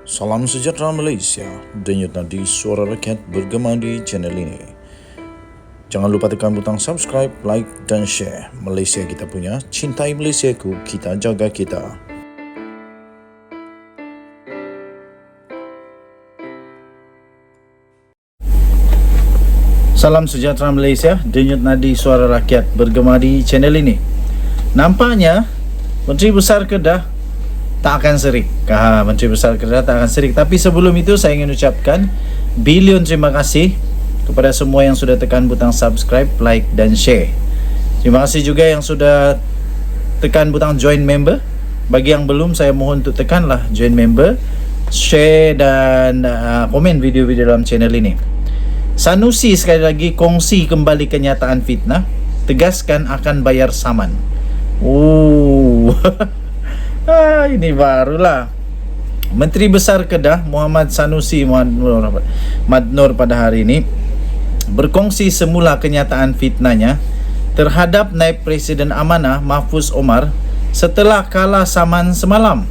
Salam sejahtera Malaysia, denyut nadi suara rakyat bergema di channel ini. Jangan lupa tekan butang subscribe, like dan share. Malaysia kita punya, cintai Malaysiaku, kita jaga kita. Salam sejahtera Malaysia, denyut nadi suara rakyat bergema di channel ini. Nampaknya Menteri Besar Kedah tak akan serik. Menteri Besar Kedah tak akan serik. Tapi sebelum itu saya ingin ucapkan bilion terima kasih kepada semua yang sudah tekan butang subscribe, like dan share. Terima kasih juga yang sudah tekan butang join member. Bagi yang belum, saya mohon untuk tekanlah join member, share dan komen video-video dalam channel ini. Sanusi sekali lagi kongsi kembali kenyataan fitnah, tegaskan akan bayar saman. Ini barulah. Menteri Besar Kedah Muhammad Sanusi Madnor pada hari ini berkongsi semula kenyataan fitnahnya terhadap Naib Presiden Amanah Mahfuz Omar setelah kalah saman semalam.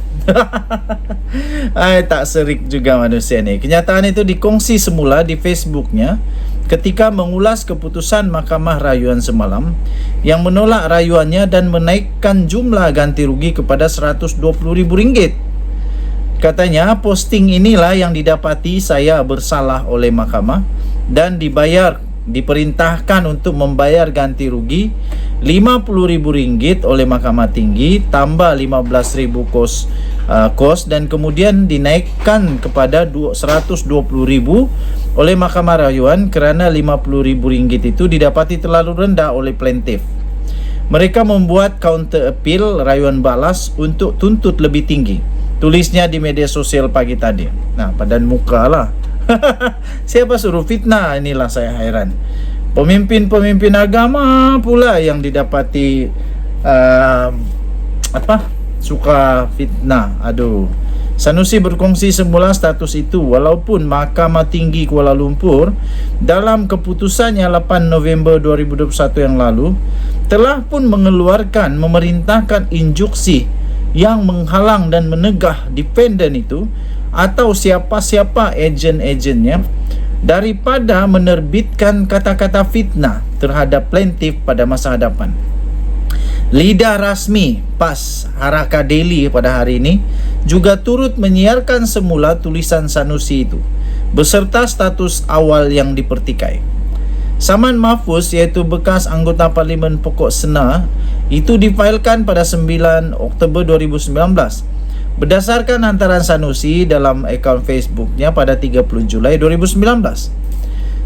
Tak serik juga manusia ni. Kenyataan itu dikongsi semula di Facebooknya ketika mengulas keputusan Mahkamah Rayuan semalam yang menolak rayuannya dan menaikkan jumlah ganti rugi kepada RM120,000. Katanya, posting inilah yang didapati saya bersalah oleh mahkamah dan diperintahkan untuk membayar ganti rugi RM50,000 oleh Mahkamah Tinggi tambah RM15,000 kos dan kemudian dinaikkan kepada RM120,000 oleh Mahkamah Rayuan kerana RM50,000 itu didapati terlalu rendah oleh plaintiff. Mereka membuat counter appeal rayuan balas untuk tuntut lebih tinggi. Tulisnya di media sosial pagi tadi. Padan muka lah. Siapa suruh fitnah? Inilah saya hairan. Pemimpin-pemimpin agama pula yang didapati suka fitnah. Sanusi berkongsi semula status itu walaupun Mahkamah Tinggi Kuala Lumpur dalam keputusannya 8 November 2021 yang lalu telah pun memerintahkan injuksi yang menghalang dan menegah defendant itu atau siapa-siapa ejen-ejennya daripada menerbitkan kata-kata fitnah terhadap plaintiff pada masa hadapan. Lidah rasmi PAS Haraka Daily pada hari ini juga turut menyiarkan semula tulisan Sanusi itu beserta status awal yang dipertikai. Saman Mahfuz iaitu bekas anggota Parlimen Pokok Sena itu difailkan pada 9 Oktober 2019 berdasarkan hantaran Sanusi dalam akaun Facebooknya pada 30 Julai 2019.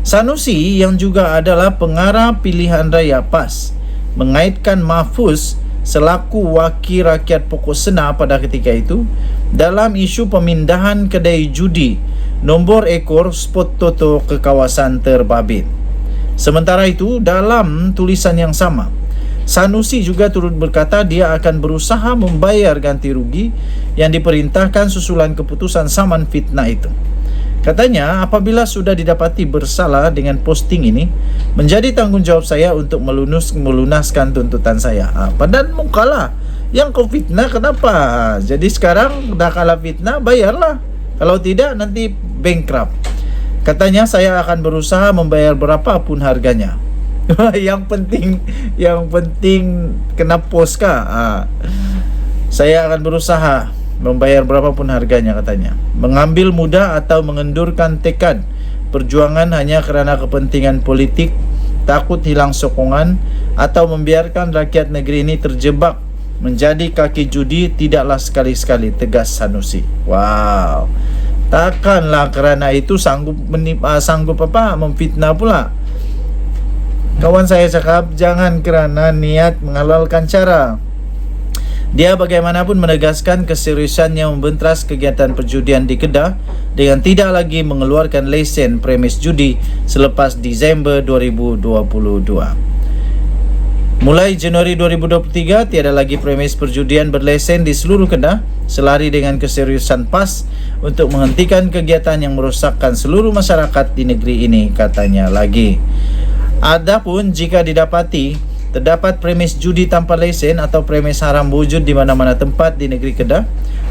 Sanusi yang juga adalah pengarah pilihan raya PAS mengaitkan Mahfuz selaku wakil rakyat Pokok Sena pada ketika itu dalam isu pemindahan kedai judi nombor ekor spot toto ke kawasan Terbabit. Sementara itu, dalam tulisan yang sama, Sanusi juga turut berkata dia akan berusaha membayar ganti rugi yang diperintahkan susulan keputusan saman fitnah itu. Katanya, apabila sudah didapati bersalah dengan posting ini, menjadi tanggungjawab saya untuk melunaskan tuntutan saya. Padan muka lah. Yang kau fitnah kenapa? Jadi sekarang dah kalah fitnah, bayarlah. Kalau tidak, nanti bankrupt. Katanya, saya akan berusaha membayar berapapun harganya. Yang penting kena post kah? Saya akan berusaha membayar berapapun harganya, katanya. Mengambil mudah atau mengendurkan tekad perjuangan hanya kerana kepentingan politik, takut hilang sokongan atau membiarkan rakyat negeri ini terjebak menjadi kaki judi tidaklah sekali-sekali, tegas Sanusi. Wow. Takkanlah kerana itu sanggup memfitnah pula. Kawan saya cakap, jangan kerana niat menghalalkan cara. Dia bagaimanapun menegaskan keseriusannya membentras kegiatan perjudian di Kedah dengan tidak lagi mengeluarkan lesen premis judi selepas Disember 2022. Mulai Januari 2023, tiada lagi premis perjudian berlesen di seluruh Kedah, selari dengan keseriusan PAS untuk menghentikan kegiatan yang merosakkan seluruh masyarakat di negeri ini, katanya lagi. Adapun jika didapati terdapat premis judi tanpa lesen atau premis haram wujud di mana-mana tempat di negeri Kedah,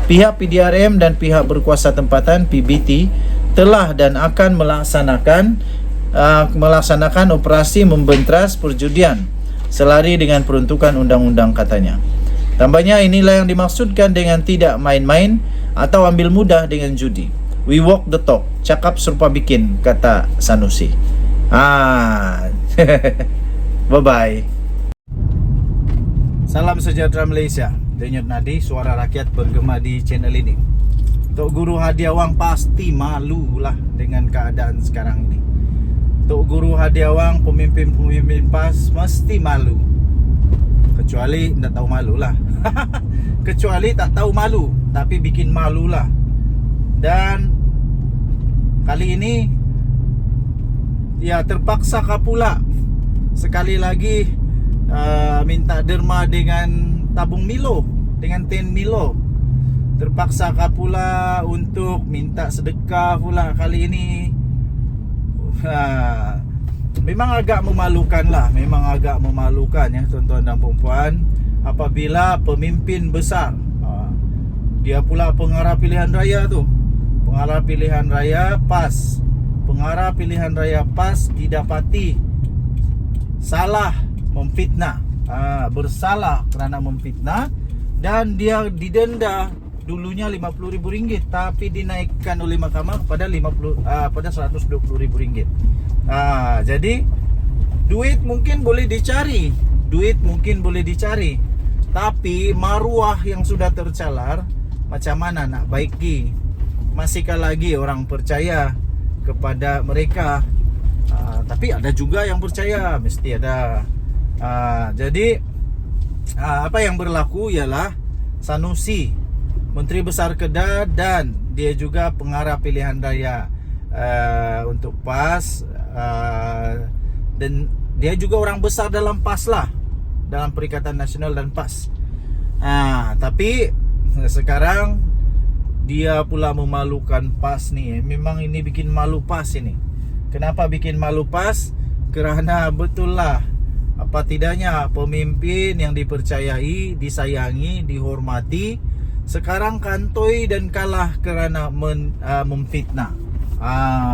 Pihak PDRM dan pihak berkuasa tempatan PBT telah dan akan melaksanakan operasi membentras perjudian selari dengan peruntukan undang-undang, katanya. Tambahnya, inilah yang dimaksudkan dengan tidak main-main atau ambil mudah dengan judi. We walk the talk, cakap serupa bikin, kata Sanusi. Bye-bye. Salam sejahtera Malaysia. Denyut nadi suara rakyat bergema di channel ini. Tok Guru hadiah wang pasti malu lah dengan keadaan sekarang ini. Tok Guru hadiah wang, pemimpin-pemimpin PAS mesti malu. Kecuali tak tahu malu lah. Kecuali tak tahu malu, tapi bikin malu lah. Dan kali ini ya terpaksa pula sekali lagi minta derma dengan tabung Milo, dengan 10 Milo. Terpaksa pula untuk minta sedekah pula kali ini. Memang agak memalukan lah, memang agak memalukan ya tuan-tuan dan puan-puan, apabila pemimpin besar, dia pula pengarah pilihan raya tu, pengarah pilihan raya PAS, pengarah pilihan raya PAS didapati salah memfitnah, bersalah kerana memfitnah, dan dia didenda dulunya RM50,000 tapi dinaikkan oleh mahkamah pada RM120,000. Jadi duit mungkin boleh dicari, tapi maruah yang sudah tercalar macam mana nak baiki? Masihkah lagi orang percaya kepada mereka? Tapi ada juga yang percaya, mesti ada. Jadi apa yang berlaku ialah Sanusi, Menteri Besar Kedah, dan dia juga pengarah pilihan raya untuk PAS, dan dia juga orang besar dalam PAS lah, dalam Perikatan Nasional dan PAS. Tapi sekarang dia pula memalukan PAS ni. Memang ini bikin malu PAS ini. Kenapa bikin malu PAS? Kerana betul lah, apa tidaknya pemimpin yang dipercayai, disayangi, dihormati, sekarang kantoi dan kalah kerana memfitnah.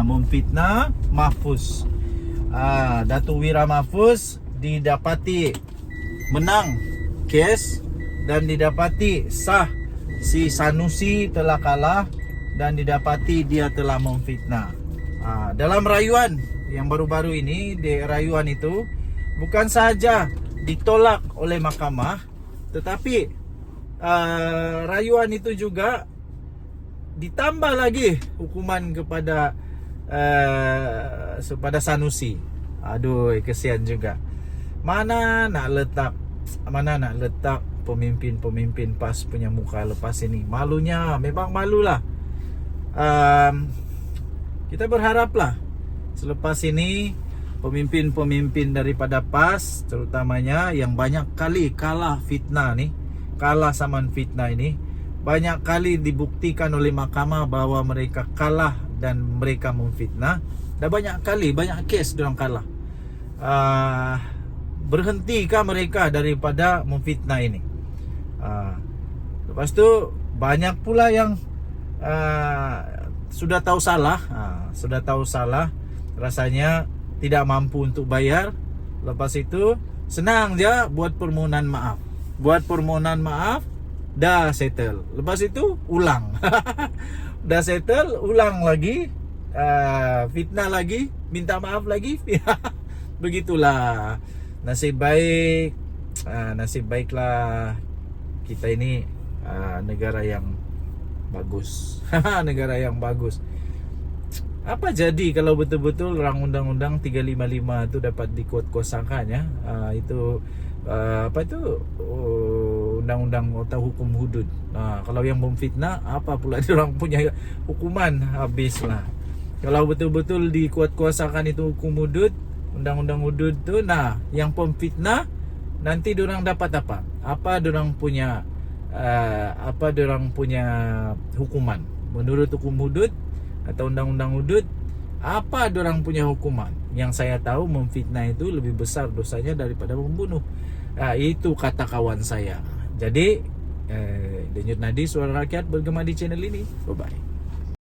Memfitnah Mahfuz. Datuk Wira Mahfuz didapati menang kes dan didapati sah si Sanusi telah kalah dan didapati dia telah memfitnah. Dalam rayuan yang baru-baru ini, di rayuan itu bukan saja ditolak oleh mahkamah, tetapi rayuan itu juga ditambah lagi hukuman kepada Sanusi. Aduh, kesian juga. Mana nak letak pemimpin-pemimpin PAS punya muka lepas ini? Malunya, memang malulah. Kita berharaplah selepas ini pemimpin-pemimpin daripada PAS, terutamanya yang banyak kali kalah saman fitnah ini, banyak kali dibuktikan oleh mahkamah bahawa mereka kalah dan mereka memfitnah. Dah banyak kes diorang kalah. Berhentikah mereka daripada memfitnah ini? Lepas tu banyak pula yang sudah tahu salah, rasanya tidak mampu untuk bayar. Lepas itu senang je buat permohonan maaf, dah settle. Lepas itu ulang. Dah settle, ulang lagi, fitnah lagi, minta maaf lagi. Begitulah. Nasib baiklah kita ini negara yang bagus. Negara yang bagus. Apa jadi kalau betul-betul orang undang-undang 355 itu dapat dikuat-kuasakan ya? Undang-undang atau hukum hudud. Kalau yang memfitnah, apa pula diorang punya hukuman? Habislah. Kalau betul-betul dikuat-kuasakan itu hukum hudud, undang-undang hudud tu, yang pemfitnah nanti diorang dapat apa? Apa diorang punya hukuman? Menurut hukum hudud atau undang-undang hudud, apa diorang punya hukuman? Yang saya tahu, memfitnah itu lebih besar dosanya daripada membunuh. Itu kata kawan saya. Jadi Denyut Nadi Suara Rakyat bergema di channel ini. Bye-bye.